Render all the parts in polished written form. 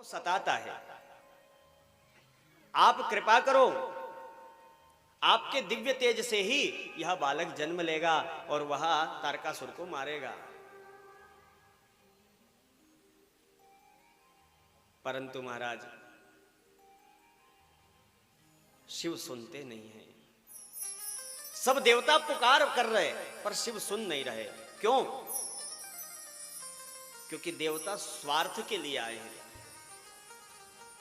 सताता है। आप कृपा करो, आपके दिव्य तेज से ही यह बालक जन्म लेगा और वह तारकासुर को मारेगा। परंतु महाराज शिव सुनते नहीं हैं। सब देवता पुकार कर रहे पर शिव सुन नहीं रहे। क्यों? क्योंकि देवता स्वार्थ के लिए आए हैं।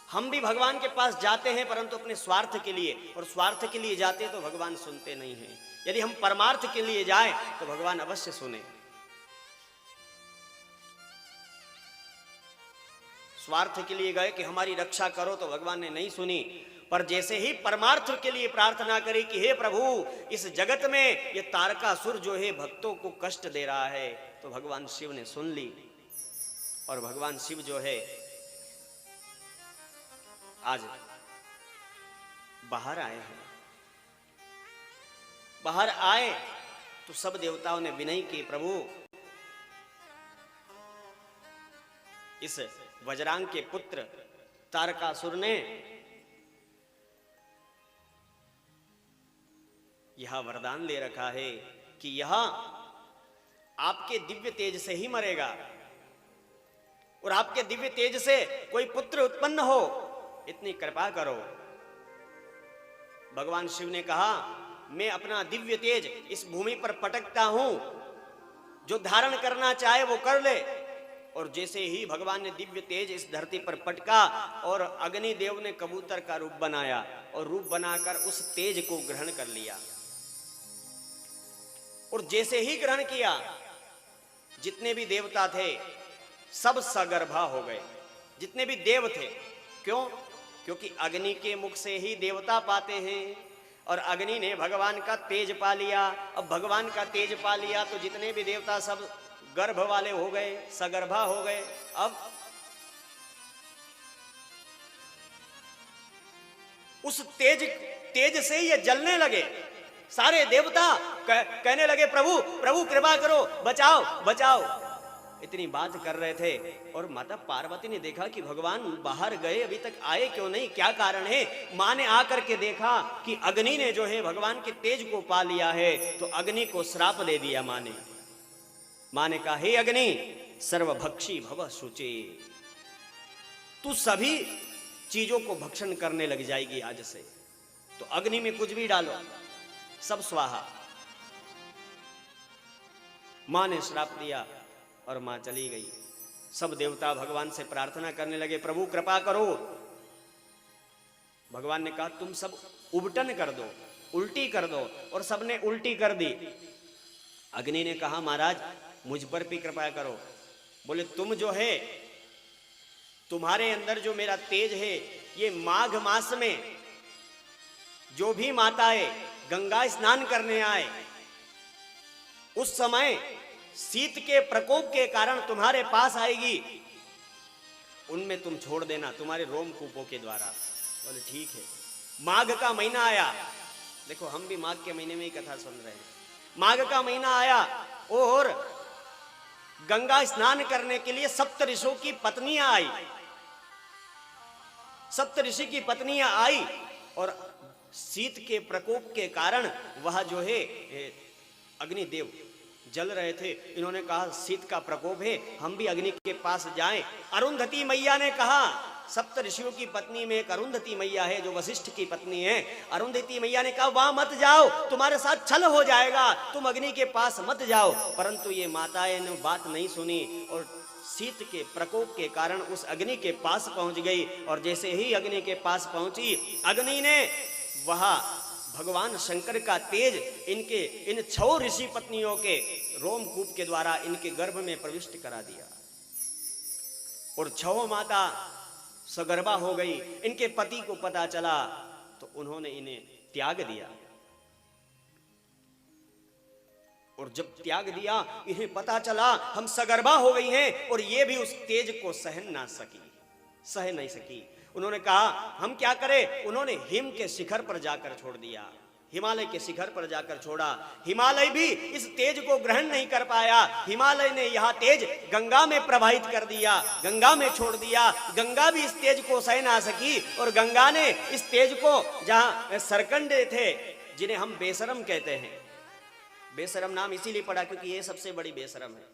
हम भी भगवान के पास जाते हैं परंतु अपने स्वार्थ के लिए, और स्वार्थ के लिए जाते हैं तो भगवान सुनते नहीं हैं। यदि हम परमार्थ के लिए जाएं तो भगवान अवश्य सुने। स्वार्थ के लिए गए कि हमारी रक्षा करो तो भगवान ने नहीं सुनी, पर जैसे ही परमार्थ के लिए प्रार्थना करी कि हे प्रभु इस जगत में ये तारकासुर जो है भक्तों को कष्ट दे रहा है, तो भगवान शिव ने सुन ली। और भगवान शिव जो है आज बाहर आए हैं। बाहर आए तो सब देवताओं ने विनय की, प्रभु इस वज्रांग के पुत्र तारकासुर ने यह वरदान ले रखा है कि यह आपके दिव्य तेज से ही मरेगा, और आपके दिव्य तेज से कोई पुत्र उत्पन्न हो, इतनी कृपा करो। भगवान शिव ने कहा मैं अपना दिव्य तेज इस भूमि पर पटकता हूं, जो धारण करना चाहे वो कर ले। और जैसे ही भगवान ने दिव्य तेज इस धरती पर पटका और अग्निदेव ने कबूतर का रूप बनाया और रूप बनाकर उस तेज को ग्रहण कर लिया। और जैसे ही ग्रहण किया जितने भी देवता थे सब सगर्भा हो गए, जितने भी देव थे। क्यों? क्योंकि अग्नि के मुख से ही देवता पाते हैं, और अग्नि ने भगवान का तेज पा लिया। अब भगवान का तेज पा लिया तो जितने भी देवता सब गर्भ वाले हो गए, सगर्भा हो गए। अब उस तेज से ये जलने लगे सारे देवता। कहने लगे प्रभु प्रभु कृपा करो, बचाओ बचाओ, इतनी बात कर रहे थे। और माता पार्वती ने देखा कि भगवान बाहर गए, अभी तक आए क्यों नहीं, क्या कारण है। मां ने आकर के देखा कि अग्नि ने जो है भगवान के तेज को पा लिया है, तो अग्नि को श्राप दे दिया मां ने। मां ने कहा हे अग्नि सर्वभक्षी भव शुचे, तू सभी चीजों को भक्षण करने लग जाएगी आज से, तो अग्नि में कुछ भी डालो सब स्वाहा। मां ने श्राप दिया और मां चली गई। सब देवता भगवान से प्रार्थना करने लगे प्रभु कृपा करो। भगवान ने कहा तुम सब उबटन कर दो, उल्टी कर दो, और सबने उल्टी कर दी। अग्नि ने कहा महाराज मुझ पर भी कृपा करो। बोले तुम जो है, तुम्हारे अंदर जो मेरा तेज है, ये माघ मास में जो भी माताएं गंगा स्नान करने आए उस समय शीत के प्रकोप के कारण तुम्हारे पास आएगी, उनमें तुम छोड़ देना तुम्हारे रोमकूपों के द्वारा। बोले ठीक है। माघ का महीना आया, देखो हम भी माघ के महीने में ही कथा सुन रहे हैं। माघ का महीना आया और गंगा स्नान करने के लिए सप्त ऋषियों की पत्नियां आई। सप्त ऋषि की पत्नियां आई और शीत के प्रकोप के कारण वह जो है अग्निदेव जल रहे थे। इन्होंने कहा शीत का प्रकोप है, हम भी अग्नि के पास जाएं। अरुंधति मैया ने कहा, सप्त ऋषियों की पत्नी में एक अरुंधति मैया है जो वशिष्ठ की पत्नी है। अरुंधति मैया ने कहा वहां मत जाओ, तुम्हारे साथ छल हो जाएगा, तुम अग्नि के पास मत जाओ। परंतु ये माताएं ने बात नहीं सुनी और शीत के प्रकोप के कारण उस अग्नि के पास पहुंच गई। और जैसे ही अग्नि के पास पहुंची, अग्नि ने वहां भगवान शंकर का तेज इनके इन 6 ऋषि पत्नियों के रोमकूप के द्वारा इनके गर्भ में प्रविष्ट करा दिया, और 6 माता सगर्भा हो गई। इनके पति को पता चला तो उन्होंने इन्हें त्याग दिया, और जब त्याग दिया इन्हें पता चला हम सगर्भा हो गई हैं, और ये भी उस तेज को सह नहीं सकी। उन्होंने कहा हम क्या करें। उन्होंने हिम के शिखर पर जाकर छोड़ दिया। हिमालय के शिखर पर जाकर छोड़ा। हिमालय भी इस तेज को ग्रहण नहीं कर पाया। हिमालय ने यह तेज गंगा में प्रवाहित कर दिया, गंगा में छोड़ दिया। गंगा भी इस तेज को सह ना सकी और गंगा ने इस तेज को, जहां सरकंडे थे जिन्हें हम बेशरम कहते हैं, बेशरम नाम इसीलिए पड़ा क्योंकि ये सबसे बड़ी बेशरम है,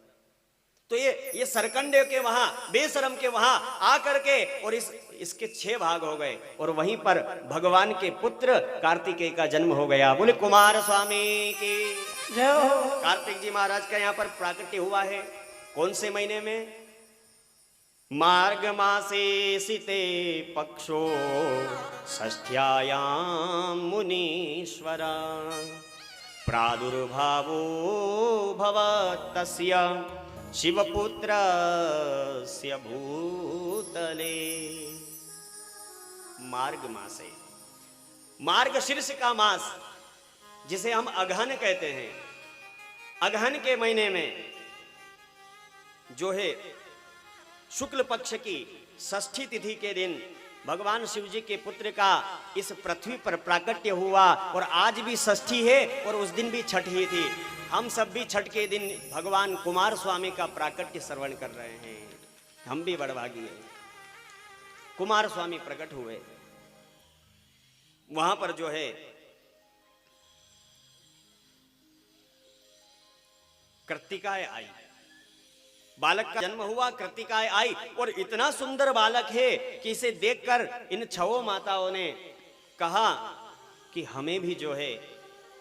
तो ये सरकंडे के वहां, बेशरम के वहां आकर के और इसके 6 भाग हो गए और वहीं पर भगवान के पुत्र कार्तिकेय का जन्म हो गया। बोले कुमार स्वामी की जय हो। कार्तिक जी महाराज का यहाँ पर प्राकट्य हुआ है कौन से महीने में? मार्ग मासे सीते पक्षो षष्ठ्यायाम मुनीश्वरा प्रादुर्भावो भवतस्य शिवपुत्रस्य भूतले। मार्ग मासे, मार्ग शीर्ष का मास जिसे हम अगहन कहते हैं, अगहन के महीने में जो है शुक्ल पक्ष की षष्ठी तिथि के दिन भगवान शिव जी के पुत्र का इस पृथ्वी पर प्राकट्य हुआ और आज भी षष्ठी है और उस दिन भी छठ ही थी। हम सब भी छठ के दिन भगवान कुमार स्वामी का प्राकट्य श्रवण कर रहे हैं। हम भी बड़भागी हैं। कुमार स्वामी प्रकट हुए, वहां पर जो है कृत्तिकाएं आई, बालक का जन्म हुआ, कृत्तिकाएं आई और इतना सुंदर बालक है कि इसे देखकर इन 6 माताओं ने कहा कि हमें भी जो है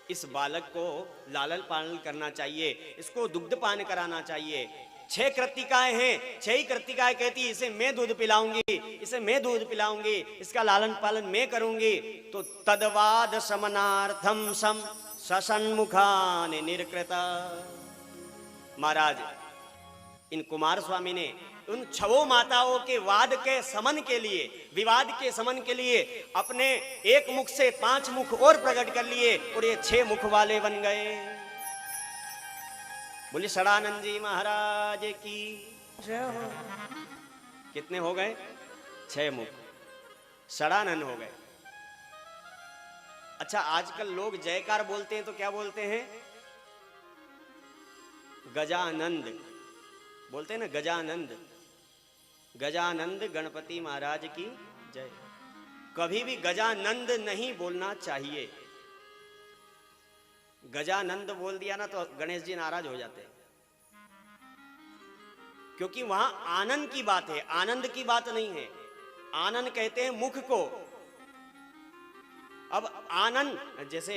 इस बालक को लालन पालन करना चाहिए, इसको दुग्धपान कराना चाहिए। 6 कृत्तिकाएं हैं, 6 ही कृत्तिकाएं कहती इसे मैं दूध पिलाऊंगी, इसे मैं दूध पिलाऊंगी, इसका लालन पालन मैं करूंगी। तो तदवाद समनार्थम सम ससन्मुखानि निर्कृता। महाराज इन कुमार स्वामी ने उन 6 माताओं के वाद के समन के लिए, विवाद के समन के लिए अपने एक मुख से 5 मुख और प्रकट कर लिए और ये 6 मुख वाले बन गए। बोले सदानंद जी महाराज की जय हो। कितने हो गए? 6 मुख, सदानंद हो गए। अच्छा, आजकल लोग जयकार बोलते हैं तो क्या बोलते हैं? गजानंद बोलते हैं ना, गजानंद। गजानंद गणपति महाराज की जय। कभी भी गजानंद नहीं बोलना चाहिए। गजानंद बोल दिया ना तो गणेश जी नाराज हो जाते हैं, क्योंकि वहां आनंद की बात है, आनंद की बात नहीं है। आनंद कहते हैं मुख को। अब आनंद, जैसे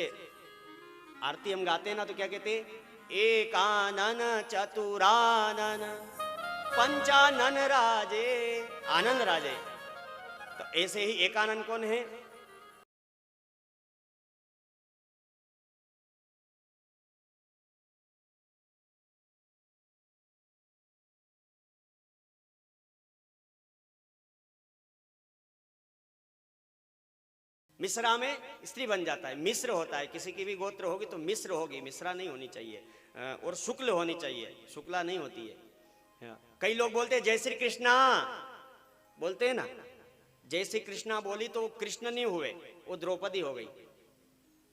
आरती हम गाते हैं ना तो क्या कहते हैं? एकानन चतुरानन पंचानन राजे, आनंद राजे। तो ऐसे ही एकानन कौन है? मिश्रा में स्त्री बन जाता है, मिश्र होता है। किसी की भी गोत्र होगी तो मिश्र होगी, मिश्रा नहीं होनी चाहिए। और शुक्ल होनी चाहिए, शुक्ला नहीं होती है। कई लोग बोलते हैं जय श्री कृष्णा, बोलते हैं ना, जय श्री कृष्णा बोली तो कृष्ण नहीं हुए, वो द्रौपदी हो गई।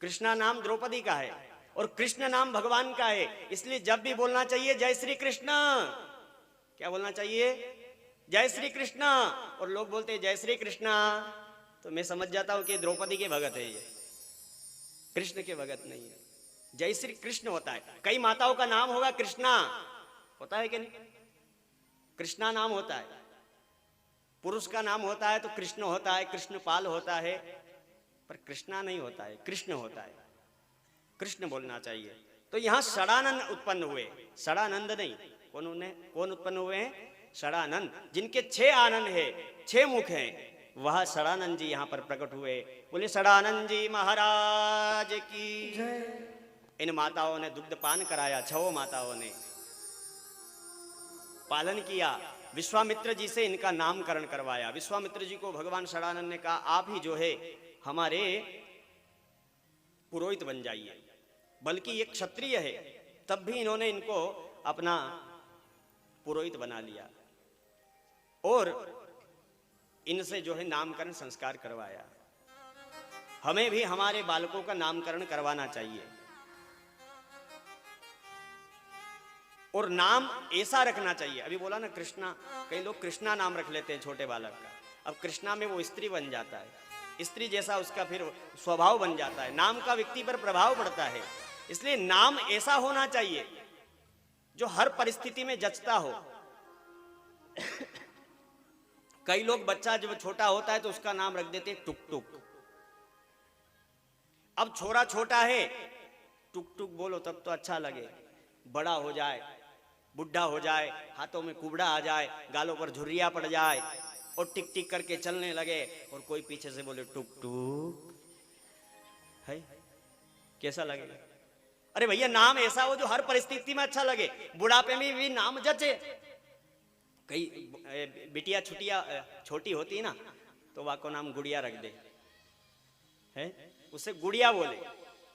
कृष्णा नाम द्रौपदी का है और कृष्ण नाम भगवान का है, इसलिए जब भी बोलना चाहिए जय श्री कृष्ण। क्या बोलना चाहिए? जय श्री कृष्ण। और लोग बोलते हैं जय श्री कृष्णा तो मैं समझ जाता हूं कि द्रौपदी के भगत है, ये कृष्ण के भगत नहीं है। जय श्री कृष्ण होता है। कई माताओं का नाम होगा कृष्णा, होता है कि नहीं? कृष्णा नाम होता है। पुरुष का नाम होता है तो कृष्ण होता है, कृष्णपाल होता है, पर कृष्णा नहीं होता है, कृष्ण होता है। कृष्ण बोलना चाहिए। तो यहां षडानंद उत्पन्न हुए, षडानंद नहीं। कौन उत्पन्न हुए हैं? षडानंद, जिनके 6 आनंद है, 6 मुख हैं, वह षडानंद जी यहां पर प्रकट हुए। बोले षडानंद जी महाराज की जय। इन माताओं ने दुग्धपान कराया, 6 माताओं ने पालन किया। विश्वामित्र जी से इनका नामकरण करवाया। विश्वामित्र जी को भगवान षडानंद ने कहा आप ही जो है हमारे पुरोहित बन जाइए, बल्कि ये क्षत्रिय है, तब भी इन्होंने इनको अपना पुरोहित बना लिया और इनसे जो है नामकरण संस्कार करवाया। हमें भी हमारे बालकों का नामकरण करवाना चाहिए और नाम ऐसा रखना चाहिए। अभी बोला ना कृष्णा, कई लोग कृष्णा नाम रख लेते हैं छोटे बालक का। अब कृष्णा में वो स्त्री बन जाता है, स्त्री जैसा उसका फिर स्वभाव बन जाता है, नाम का व्यक्ति पर प्रभाव पड़ता है। इसलिए नाम ऐसा होना चाहिए जो हर परिस्थिति में जचता हो। कई लोग बच्चा जब छोटा होता है तो उसका नाम रख देते टुक टुक। अब छोरा छोटा है, टुक टुक बोलो तब तो अच्छा लगे, बड़ा हो जाए, बुढ़ा हो जाए, हाथों में कुबड़ा आ जाए, गालों पर झुर्रिया पड़ जाए और टिक टिक करके चलने लगे और कोई पीछे से बोले टुक टुक, है कैसा लगेगा? अरे भैया नाम ऐसा हो जो हर परिस्थिति में अच्छा लगे, बुढ़ापे में भी नाम जचे। कई बिटिया छुटिया छोटी होती है ना तो वह को नाम गुड़िया रख दे, है उसे गुड़िया बोले,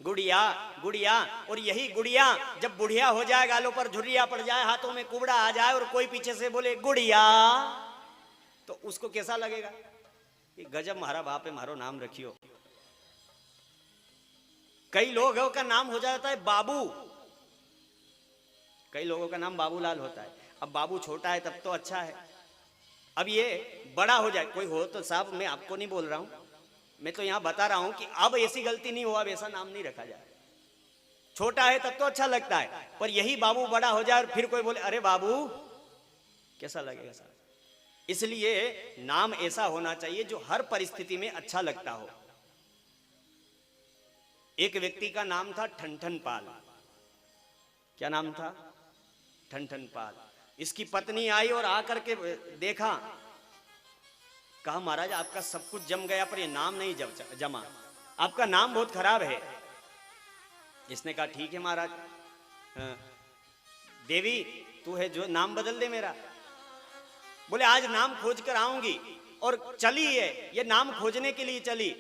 गुड़िया गुड़िया। और यही गुड़िया जब बुढ़िया हो जाए, गालों पर झुर्रिया पड़ जाए, हाथों में कुबड़ा आ जाए और कोई पीछे से बोले गुड़िया, तो उसको कैसा लगेगा कि गजब मारा बाप है, मारो नाम रखियो। कई लोगों का नाम हो जाता है बाबू, कई लोगों का नाम बाबूलाल होता है। अब बाबू छोटा है तब तो अच्छा है, अब ये बड़ा हो जाए, कोई हो तो साहब, मैं आपको नहीं बोल रहा हूं, मैं तो यहां बता रहा हूं कि अब ऐसी गलती नहीं हो, अब ऐसा नाम नहीं रखा जाए। छोटा है तब तो अच्छा लगता है, पर यही बाबू बड़ा हो जाए और फिर कोई बोले अरे बाबू, कैसा लगेगा साहब? इसलिए नाम ऐसा होना चाहिए जो हर परिस्थिति में अच्छा लगता हो। एक व्यक्ति का नाम था ठनठन पाल। क्या नाम था? ठनठन पाल। इसकी पत्नी आई और आकर के देखा, कहा महाराज आपका सब कुछ जम गया पर ये नाम नहीं जमा, आपका नाम बहुत खराब है। इसने कहा ठीक है महाराज, देवी तू है जो नाम बदल दे मेरा। बोले आज नाम खोज कर आऊंगी, और चली है ये नाम खोजने के लिए चली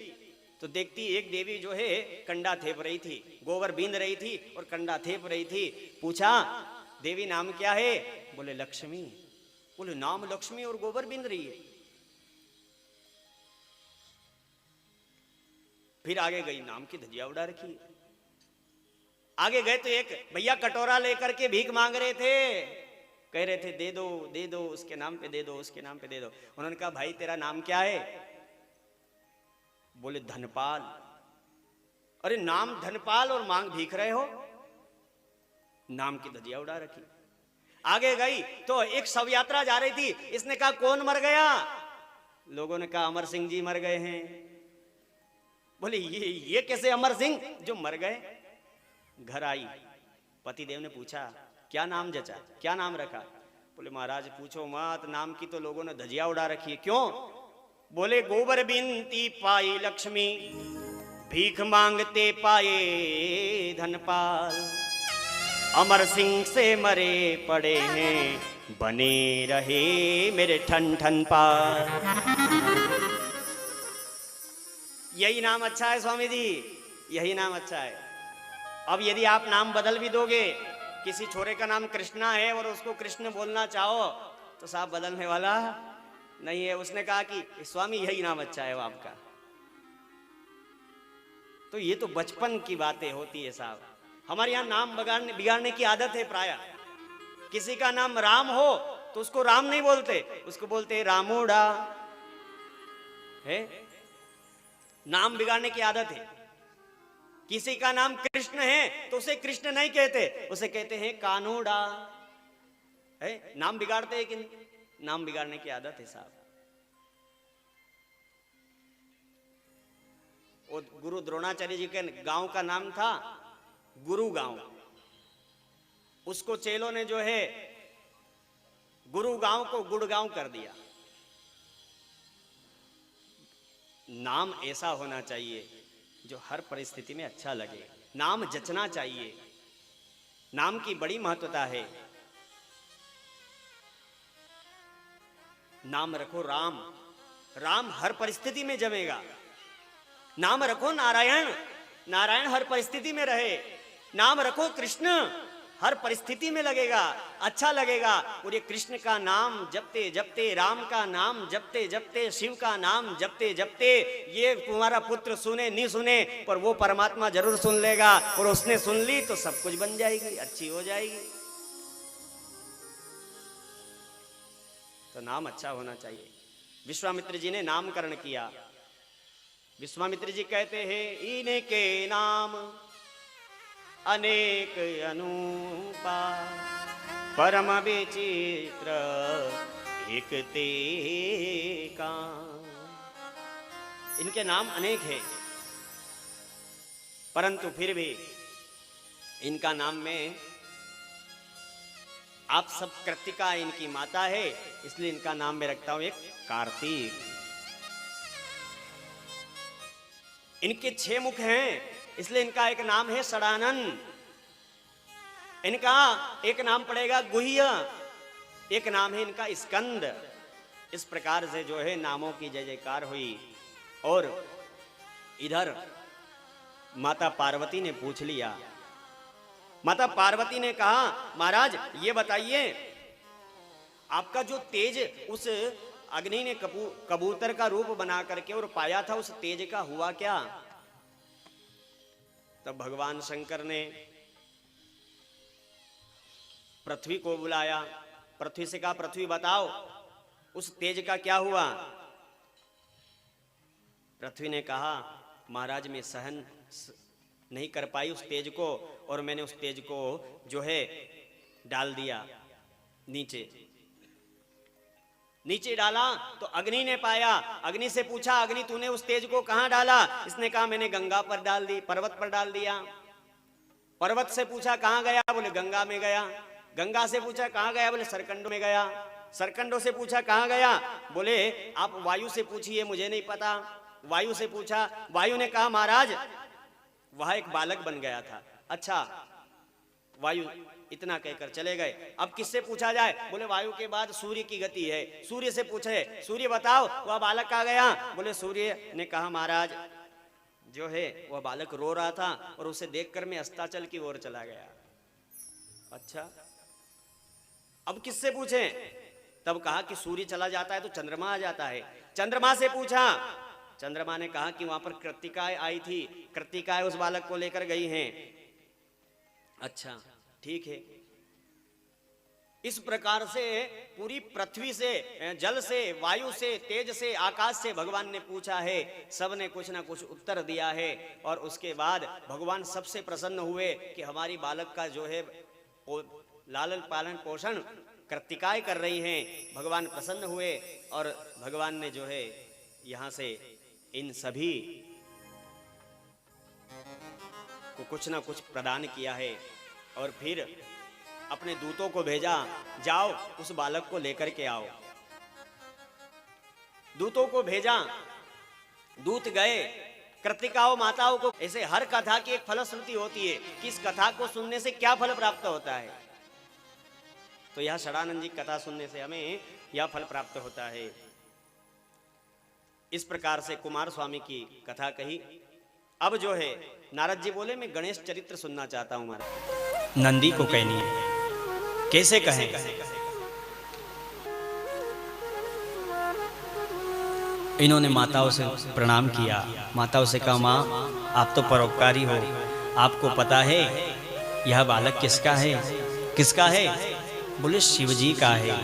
तो देखती एक देवी जो है कंडा थेप रही थी, गोबर बींद रही थी और कंडा थेप रही थी। पूछा देवी नाम क्या है? बोले लक्ष्मी। बोले नाम लक्ष्मी और गोबर बींद रही है? फिर आगे गई, नाम की धजिया उड़ा रखी। आगे गए तो एक भैया कटोरा लेकर के भीख मांग रहे थे, कह रहे थे दे दो दे दो, उसके नाम पे दे दो, उसके नाम पे दे दो। उन्होंने कहा भाई तेरा नाम क्या है? बोले धनपाल। अरे नाम धनपाल और मांग भीख रहे हो? नाम की धजिया उड़ा रखी। आगे गई तो एक शव यात्रा जा रही थी, इसने कहा कौन मर गया? लोगों ने कहा अमर सिंह जी मर गए हैं। बोले ये कैसे अमर सिंह जो मर गए? घर आई, पतिदेव ने पूछा क्या नाम जचा, क्या नाम रखा? बोले महाराज पूछो मत, नाम की तो लोगों ने धजिया उड़ा रखी है। क्यों? बोले गोबर बिनती पाई लक्ष्मी, भीख मांगते पाए धनपाल, अमर सिंह से मरे पड़े हैं, बने रहे मेरे ठन ठन पाल। यही नाम अच्छा है स्वामी जी, यही नाम अच्छा है। अब यदि आप नाम बदल भी दोगे, किसी छोरे का नाम कृष्णा है और उसको कृष्ण बोलना चाहो तो साहब बदलने वाला नहीं है। उसने कहा कि स्वामी यही नाम अच्छा है वो आपका। तो ये तो बचपन की बातें होती है साहब। हमारे यहाँ नाम बिगाड़ने की आदत है प्राय। किसी का नाम राम हो तो उसको राम नहीं बोलते, उसको बोलते रामोड़ा है। नाम बिगाड़ने की आदत है। किसी का नाम कृष्ण है तो उसे कृष्ण नहीं कहते, उसे कहते हैं कानूड़ा है। नाम बिगाड़ते हैं कि नाम बिगाड़ने की आदत है साहब। वो गुरु द्रोणाचार्य जी के गांव का नाम था गुरु गांव। उसको चेलों ने जो है गुरु गांव को गुड़गांव कर दिया। नाम ऐसा होना चाहिए जो हर परिस्थिति में अच्छा लगे, नाम जचना चाहिए। नाम की बड़ी महत्वता है। नाम रखो राम, राम हर परिस्थिति में जमेगा। नाम रखो नारायण, नारायण हर परिस्थिति में रहे। नाम रखो कृष्ण, हर परिस्थिति में लगेगा, अच्छा लगेगा। और ये कृष्ण का नाम जपते जपते, राम का नाम जपते जपते, शिव का नाम जपते जपते, ये तुम्हारा पुत्र सुने नहीं सुने पर वो परमात्मा जरूर सुन लेगा। और उसने सुन ली तो सब कुछ बन जाएगी, अच्छी हो जाएगी। तो नाम अच्छा होना चाहिए। विश्वामित्र जी ने नामकरण किया। विश्वामित्र जी कहते हैं, इनके नाम अनेक अनूपा, परम विचित्र एक ते का। इनके नाम अनेक हैं, परंतु फिर भी इनका नाम में आप सब, कृतिका इनकी माता है, इसलिए इनका नाम मैं रखता हूं एक कार्तिक। इनके 6 मुख हैं, इसलिए इनका एक नाम है षडानन। इनका एक नाम पड़ेगा गुह्य, एक नाम है इनका स्कंद। इस प्रकार से जो है नामों की जय जयकार हुई। और इधर माता पार्वती ने पूछ लिया। माता पार्वती ने कहा, महाराज ये बताइए, आपका जो तेज उस अग्नि ने कबूतर का रूप बना करके और पाया था, उस तेज का हुआ क्या? तब भगवान शंकर ने पृथ्वी को बुलाया। पृथ्वी से कहा, पृथ्वी बताओ उस तेज का क्या हुआ? पृथ्वी ने कहा, महाराज मैं सहन नहीं कर पाई उस तेज को, और मैंने उस तेज को जो है डाल दिया नीचे। नीचे डाला तो अग्नि ने पाया। अग्नि से पूछा, अग्नि तूने उस तेज को कहां डाला? इसने कहा, मैंने गंगा पर डाल दी, पर्वत पर डाल दिया। पर्वत से पूछा कहां गया? बोले गंगा में गया। गंगा से पूछा कहां गया? बोले सरकंडों में गया। सरकंडों से पूछा कहां गया? बोले आप वायु से पूछिए, मुझे नहीं पता। वायु से पूछा, वायु ने कहा, महाराज वह एक बालक बन गया था। अच्छा, वायु इतना कहकर चले गए। अब किससे पूछा जाए? बोले वायु के बाद सूर्य की गति है, सूर्य से पूछे, सूर्य बताओ वह बालक आ गया। बोले सूर्य ने कहा, महाराज जो है वह बालक रो रहा था और उसे देखकर मैं अस्ताचल की ओर चला गया। अच्छा, अब किससे पूछे? तब कहा कि सूर्य चला जाता है तो चंद्रमा आ जाता है। चंद्रमा से पूछा, चंद्रमा ने कहा कि वहां पर कृतिकाएं आई थी, कृतिकाएं उस बालक को लेकर गई हैं। अच्छा ठीक है। इस प्रकार से पूरी पृथ्वी से, जल से, वायु से, तेज से, आकाश से भगवान ने पूछा है। सब ने कुछ ना कुछ उत्तर दिया है। और उसके बाद भगवान सबसे प्रसन्न हुए कि हमारी बालक का जो है लालन पालन पोषण कृतिकाएं कर रही हैं। भगवान प्रसन्न हुए और भगवान ने जो है यहां से इन सभी को कुछ ना कुछ प्रदान किया है। और फिर अपने दूतों को भेजा, जाओ उस बालक को लेकर के आओ। दूतों को भेजा, दूत गए। कृतिकाओं माताओं को, ऐसे हर कथा की एक फलश्रुति होती है कि इस कथा को सुनने से क्या फल प्राप्त होता है। तो यह षडानंद जी कथा सुनने से हमें यह फल प्राप्त होता है। इस प्रकार से कुमार स्वामी की कथा कही। अब जो है नारद जी बोले, मैं गणेश चरित्र सुनना चाहता हूं। महाराज नंदी को कहनी है, कैसे कहें? इन्होंने माताओं से प्रणाम किया। माताओं से कहा, माँ आप तो परोपकारी हो, आपको पता है यह बालक किसका है? किसका है? बोले शिव जी का है।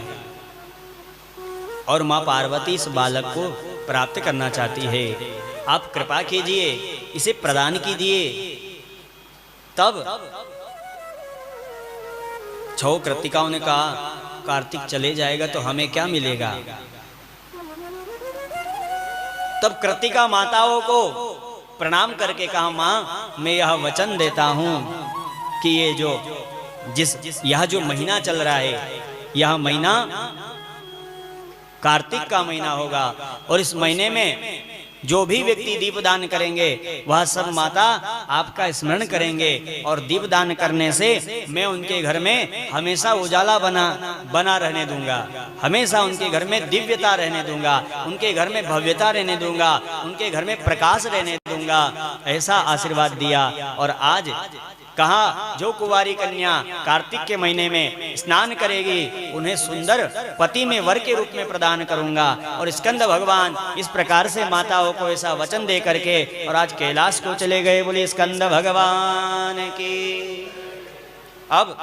और माँ पार्वती इस बालक को प्राप्त करना चाहती है, आप कृपा कीजिए, इसे प्रदान कीजिए। तब 6 कृतिकाओं ने कहा, कार्तिक चले जाएगा तो हमें क्या मिलेगा? तब कृतिका माताओं को प्रणाम करके कहा, माँ मैं यह वचन देता हूं कि ये यह जो महीना चल रहा है, यह महीना कार्तिक का महीना होगा। और इस महीने में जो भी व्यक्ति दीपदान करेंगे वह सब माता आपका स्मरण करेंगे। और दीपदान करने से मैं उनके घर में हमेशा उजाला बना रहने दूंगा, हमेशा उनके घर में दिव्यता रहने दूंगा, उनके घर में भव्यता रहने दूंगा, उनके घर में प्रकाश रहने दूंगा। ऐसा आशीर्वाद दिया। और आज कहा जो कुंवारी कन्या कार्तिक के महीने में स्नान करेगी उन्हें सुंदर पति में वर के रूप में प्रदान करूंगा। और स्कंद भगवान इस प्रकार से माताओं को ऐसा वचन दे करके और आज कैलाश को चले गए। बोले स्कंद भगवान की। अब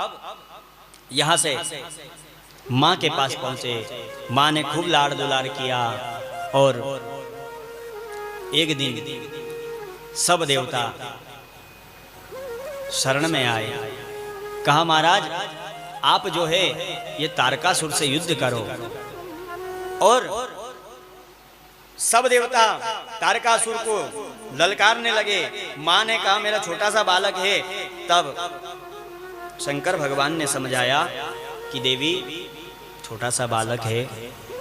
यहां से मां के पास पहुंचे। मां ने खूब लाड़ दुलार किया और एक दिन सब देवता शरण में आए। कहा महाराज आप जो है ये तारकासुर से युद्ध करो। और सब देवता तारकासुर को ललकारने लगे। मां ने कहा मेरा छोटा सा बालक है। तब शंकर भगवान ने समझाया कि देवी छोटा सा बालक है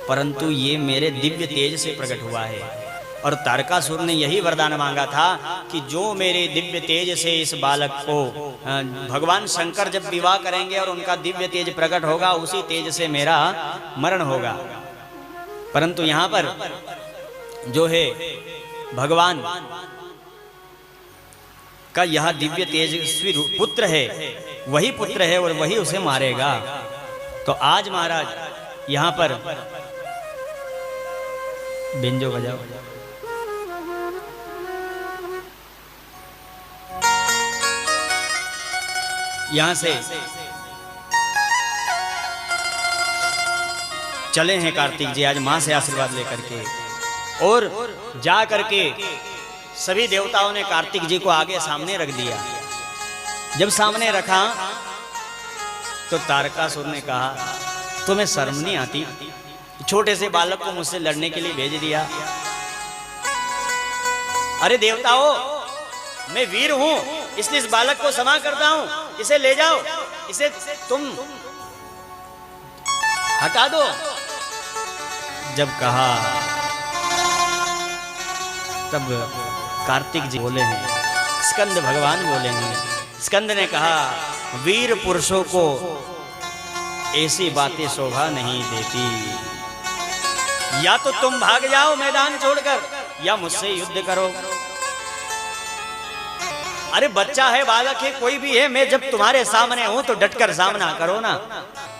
परंतु ये मेरे दिव्य तेज से प्रकट हुआ है। और तारकासुर ने यही वरदान मांगा था कि जो मेरे दिव्य तेज से इस बालक को भगवान शंकर जब विवाह करेंगे और उनका दिव्य तेज प्रकट होगा उसी तेज से मेरा मरण होगा। परंतु यहाँ पर जो है भगवान का यह दिव्य तेजस्वी पुत्र है, वही पुत्र है और वही उसे मारेगा। तो आज महाराज यहाँ पर बेंजो बजाओ। यहां से चले हैं कार्तिक जी आज मां से आशीर्वाद लेकर के। और जा करके सभी देवताओं ने कार्तिक जी को आगे सामने रख दिया। जब सामने रखा तो तारकासुर ने कहा तुम्हें शर्म नहीं आती? छोटे से बालक को मुझसे लड़ने के लिए भेज दिया। अरे देवताओं मैं वीर हूं इसलिए इस बालक को क्षमा करता हूं, इसे ले जाओ, इसे तुम हटा दो। जब कहा तब कार्तिक जी बोले हैं, स्कंद भगवान बोले हैं। स्कंद ने कहा वीर पुरुषों को ऐसी बातें शोभा नहीं देती। या तो तुम भाग जाओ मैदान छोड़कर या मुझसे युद्ध करो। अरे बच्चा है, बालक है, कोई भी है, मैं जब तुम्हारे सामने हूं तो डटकर सामना करो ना।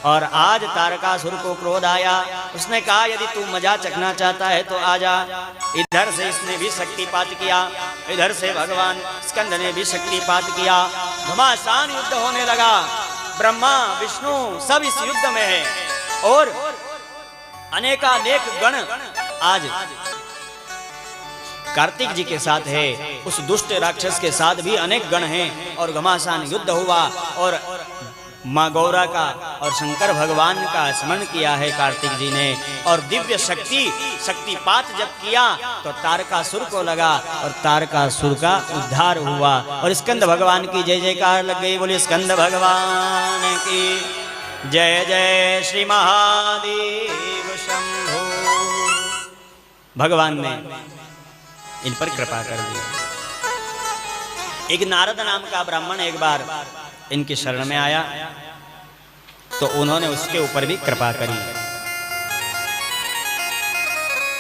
और आज तारकासुर को क्रोध आया। उसने कहा यदि तू मजा चखना चाहता है तो आजा। इधर से इसने भी शक्तिपात किया, इधर से भगवान स्कंद ने भी शक्तिपात किया। घमासान युद्ध होने लगा। ब्रह्मा विष्णु सब इस युद्ध में है और अनेकानेक गण आज कार्तिक जी के साथ है। उस दुष्ट राक्षस के साथ भी अनेक गण हैं और घमासान युद्ध हुआ। और माँ गौरा का और शंकर भगवान का स्मरण किया है कार्तिक जी ने। और दिव्य शक्तिपात जब किया तो तारकासुर को लगा और तारकासुर का उद्धार हुआ। और स्कंद भगवान की जय जयकार लग गई। बोले स्कंद भगवान की जय। जय श्री महादेव शंभो। भगवान ने इन पर कृपा कर दी। एक नारद नाम का ब्राह्मण एक बार इनकी शरण में आया तो उन्होंने उसके ऊपर भी कृपा करी।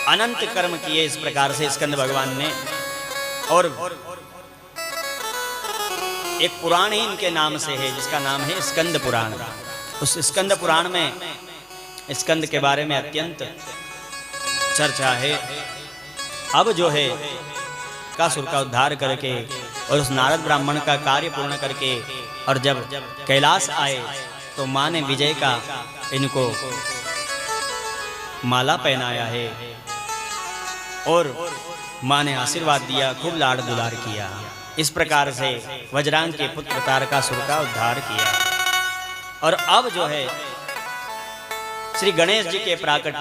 अनंत कर्म किए इस प्रकार से स्कंद भगवान ने। और एक पुराण ही इनके नाम से है जिसका नाम है स्कंद पुराण। उस स्कंद पुराण में स्कंद के बारे में अत्यंत चर्चा है। अब जो है कासुर का उद्धार करके और उस नारद ब्राह्मण का कार्य पूर्ण करके और जब कैलाश आए तो माँ ने विजय का इनको माला पहनाया है और माँ ने आशीर्वाद दिया, खूब लाड़ दुलार किया। इस प्रकार से वज्रांग के पुत्र तारकासुर का उद्धार किया। और अब जो है श्री गणेश जी के प्राकट्य